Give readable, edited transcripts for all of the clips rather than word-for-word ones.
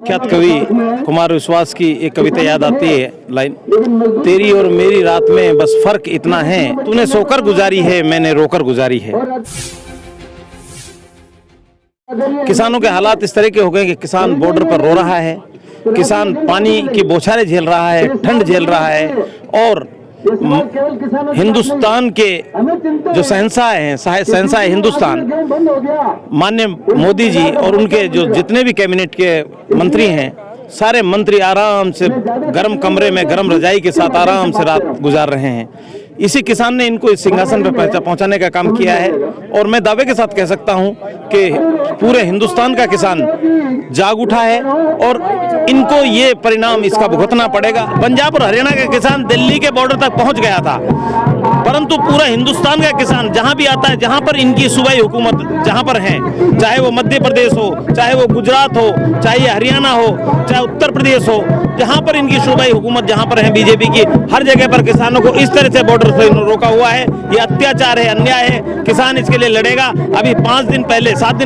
ख्यात कवि कुमार विश्वास की एक कविता याद आती है लाइन, तेरी और मेरी रात में बस फर्क इतना है, तूने सोकर गुजारी है मैंने रोकर गुजारी है। किसानों के हालात इस तरह के हो गए कि किसान बॉर्डर पर रो रहा है, किसान पानी की बौछारें झेल रहा है, ठंड झेल रहा है और हिंदुस्तान के जो शहंशाह हैं, शहंशाह हिंदुस्तान माननीय मोदी जी और उनके जो जितने भी कैबिनेट के मंत्री हैं, सारे मंत्री आराम से गर्म कमरे में गर्म रजाई के साथ आराम से रात गुजार रहे हैं। इसी किसान ने इनको इस सिंहासन पर पहुंचाने का काम किया है और मैं दावे के साथ कह सकता हूं कि पूरे हिंदुस्तान का किसान जाग उठा है और इनको ये परिणाम इसका भुगतना पड़ेगा। पंजाब और हरियाणा का किसान दिल्ली के बॉर्डर तक पहुंच गया था, परंतु पूरा हिंदुस्तान का किसान जहां भी आता है, जहां पर इनकी सूबाई हुकूमत जहां पर है, चाहे वो मध्य प्रदेश हो, चाहे वो गुजरात हो, चाहे हरियाणा हो, चाहे उत्तर प्रदेश हो, जहां पर इनकी सूबाई हुकूमत जहां पर है बीजेपी की, हर जगह पर किसानों को इस तरह से बॉर्डर से रोका हुआ है। ये अत्याचार है, अन्याय है, किसान इसके लिए लड़ेगा। अभी 7 दिन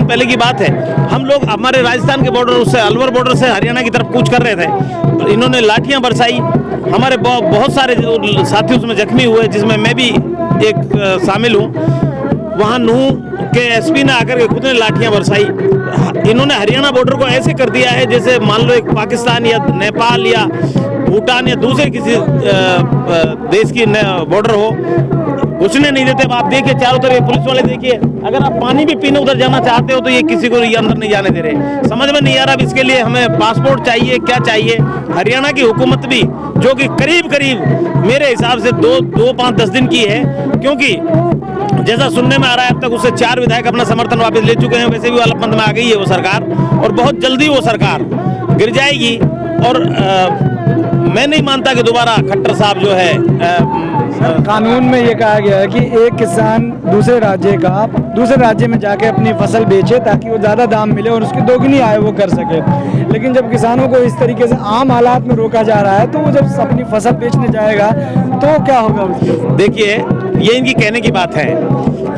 पहले की बात है, हम लोग हमारे राजस्थान के बॉर्डर से अलवर बॉर्डर से हरियाणा की तरफ कूच कर रहे थे, इन्होंने लाठियां बरसाई, हमारे बहुत सारे साथी उसमें जख्मी हुए, जिसमें मैं भी एक शामिल हूँ। वहाँ नूह के एसपी ने आकर के खुद ने लाठियां बरसाई। इन्होंने हरियाणा बॉर्डर को ऐसे कर दिया है जैसे मान लो एक पाकिस्तान या नेपाल या भूटान या दूसरे किसी देश की बॉर्डर हो, घुसने नहीं देते। आप देखिए चारों तरफ पुलिस वाले देखिए, अगर आप पानी भी पीने उधर जाना चाहते हो तो ये किसी को ये अंदर नहीं जाने दे रहे। समझ में नहीं आ रहा, अब इसके लिए हमें पासपोर्ट चाहिए, क्या चाहिए। हरियाणा की हुकूमत भी जो कि करीब मेरे हिसाब से 2, 5, 10 दिन की है, क्योंकि जैसा सुनने में आ रहा है अब तक उससे 4 विधायक अपना समर्थन वापस ले चुके हैं। वैसे भी वालपंथ में आ गई है वो सरकार और बहुत जल्दी वो सरकार गिर जाएगी। और मैं नहीं मानता कि दोबारा खट्टर साहब जो है कानून में ये कहा गया है कि एक किसान दूसरे राज्य में जाके अपनी फसल बेचे ताकि वो ज़्यादा दाम मिले और उसकी दोगुनी आय वो कर सके। लेकिन जब किसानों को इस तरीके से आम हालात में रोका जा रहा है तो वो जब अपनी फसल बेचने जाएगा तो क्या होगा उसके? देखिए, ये इनकी कहने की बात है,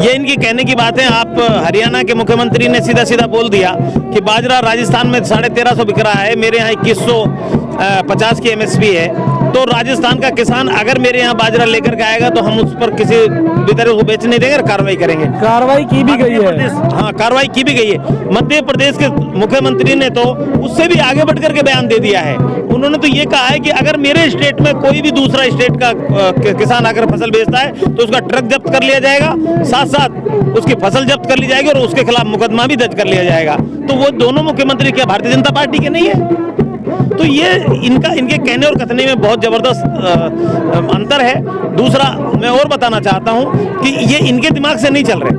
ये इनकी कहने की बात है। आप हरियाणा के मुख्यमंत्री ने सीधा बोल दिया कि बाजरा राजस्थान में 1350 बिक रहा है, मेरे यहाँ 2150 की MSP है। तो राजस्थान का किसान अगर मेरे यहाँ बाजरा लेकर के आएगा तो हम उस पर किसी भी तरह को बेच नहीं देंगे, कार्रवाई करेंगे। कार्रवाई की भी गई है। हाँ, कार्रवाई की भी गई है। मध्य प्रदेश के मुख्यमंत्री ने तो उससे भी आगे बढ़ करके बयान दे दिया है। उन्होंने तो ये कहा है कि अगर मेरे स्टेट में कोई भी दूसरा स्टेट का किसान अगर फसल बेचता है तो उसका ट्रक जब्त कर लिया जाएगा, साथ उसकी फसल जब्त कर ली जाएगी और उसके खिलाफ मुकदमा भी दर्ज कर लिया जाएगा। तो वो दोनों मुख्यमंत्री क्या भारतीय जनता पार्टी के नहीं है? तो ये इनके कहने और कथने में बहुत जबरदस्त अंतर है। दूसरा मैं और बताना चाहता हूं कि ये इनके दिमाग से नहीं चल रहे।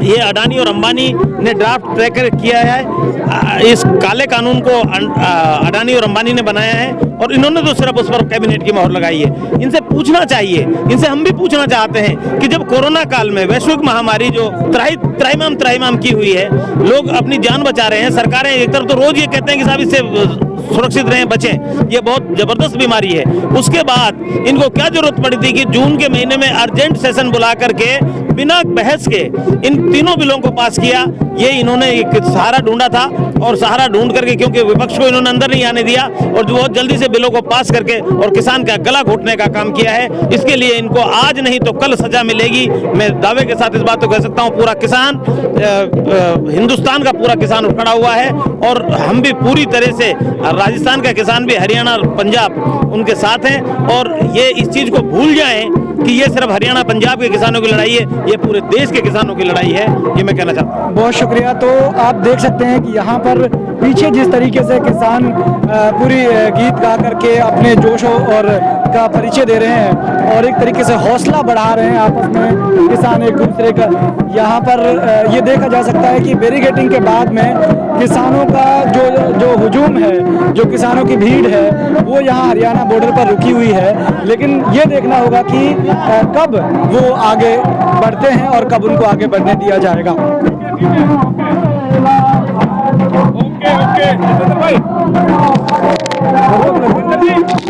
ये अडानी और अंबानी ने ड्राफ्ट तय किया है, इस काले कानून को अडानी और अंबानी ने बनाया है और इन्होंने तो सिर्फ उस पर कैबिनेट की मोहर लगाई है। इनसे पूछना चाहिए, इनसे हम भी पूछना चाहते हैं कि जब कोरोना काल में वैश्विक महामारी जो त्राहिमाम की हुई है, लोग अपनी जान बचा रहे हैं, सरकारें एक तरफ तो रोज ये कहते हैं कि साहब इससे सुरक्षित रहें, बचें, ये बहुत जबरदस्त बीमारी है। उसके बाद इनको क्या जरूरत पड़ी थी कि जून के महीने में अर्जेंट सेशन बुला करके बिना बहस के इन तीनों बिलों को पास किया। ये इन्होंने एक सहारा ढूंढा था और सहारा ढूंढ करके, क्योंकि विपक्ष को इन्होंने अंदर नहीं आने दिया और जो बहुत जल्दी से बिलों को पास करके और किसान का गला घोटने का काम किया है। इसके लिए इनको आज नहीं तो कल सजा मिलेगी। मैं दावे के साथ इस बात को कह सकता हूं, पूरा किसान हिंदुस्तान का पूरा किसान खड़ा हुआ है और हम भी पूरी तरह से, राजस्थान का किसान भी, हरियाणा पंजाब उनके साथ हैं। और ये इस चीज को भूल जाएं कि ये सिर्फ हरियाणा पंजाब के किसानों की लड़ाई है, ये पूरे देश के किसानों की लड़ाई है। ये मैं कहना चाहता हूँ। बहुत शुक्रिया। तो आप देख सकते हैं कि यहाँ पर पीछे जिस तरीके से किसान पूरी गीत गा करके अपने जोश और का परिचय दे रहे हैं और एक तरीके से हौसला बढ़ा रहे हैं आपस में किसान एक दूसरे का। यहाँ पर ये देखा जा सकता है कि बैरिकेडिंग के बाद में किसानों का जो हुजूम है, जो किसानों की भीड़ है, वो यहाँ हरियाणा बॉर्डर पर रुकी हुई है। लेकिन ये देखना होगा कि कब वो आगे बढ़ते हैं और कब उनको आगे बढ़ने दिया जाएगा। ओके।